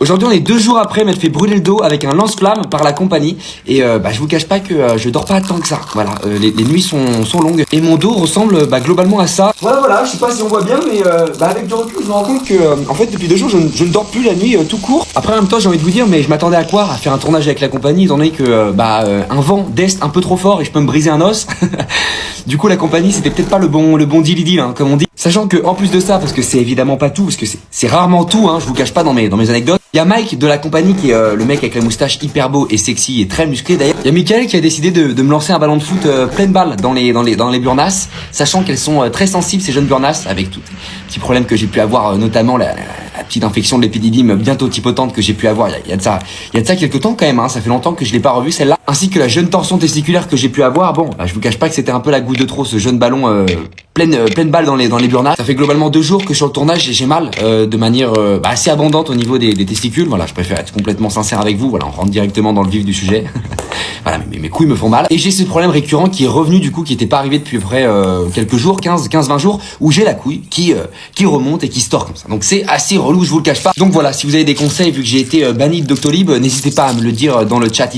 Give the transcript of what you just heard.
Aujourd'hui, on est 2 jours après m'être fait brûler le dos avec un lance-flamme par la compagnie et je vous cache pas que je dors pas tant que ça. Voilà, les nuits sont longues et mon dos ressemble globalement à ça. Voilà, je sais pas si on voit bien, mais avec du recul, je me rends compte que en fait depuis 2 jours, je ne dors plus la nuit tout court. Après, en même temps, j'ai envie de vous dire, mais je m'attendais à quoi? À faire un tournage avec la compagnie, étant donné que un vent d'est un peu trop fort et je peux me briser un os. Du coup, la compagnie, c'était peut-être pas le bon deal, hein, comme on dit. Sachant que en plus de ça, parce que c'est évidemment pas tout, parce que c'est rarement tout, hein, je vous cache pas dans mes anecdotes. Il y a Mike de la compagnie qui est le mec avec la moustache hyper beau et sexy et très musclé d'ailleurs. Il y a Michael qui a décidé de me lancer un ballon de foot pleine balle dans les burnasses, sachant qu'elles sont très sensibles ces jeunes burnasses, avec tous les petits problèmes que j'ai pu avoir, notamment la petite infection de l'épididyme bientôt typotante que j'ai pu avoir. Il y a de ça quelques temps quand même, hein, ça fait longtemps que je l'ai pas revu celle-là, ainsi que la jeune torsion testiculaire que j'ai pu avoir. Bon, je vous cache pas que c'était un peu la goutte de trop, ce jeune ballon pleine balle dans les burnasses. Ça fait globalement 2 jours que sur le tournage j'ai mal de manière assez abondante au niveau des testicules. Voilà, je préfère être complètement sincère avec vous. Voilà, on rentre directement dans le vif du sujet. Voilà, mes couilles me font mal. Et j'ai ce problème récurrent qui est revenu du coup, qui était pas arrivé depuis vrai quelques jours, 15-20 jours, où j'ai la couille qui remonte et qui se tord comme ça. Donc c'est assez relou, je vous le cache pas. Donc voilà, si vous avez des conseils, vu que j'ai été banni de Doctolib, n'hésitez pas à me le dire dans le chat.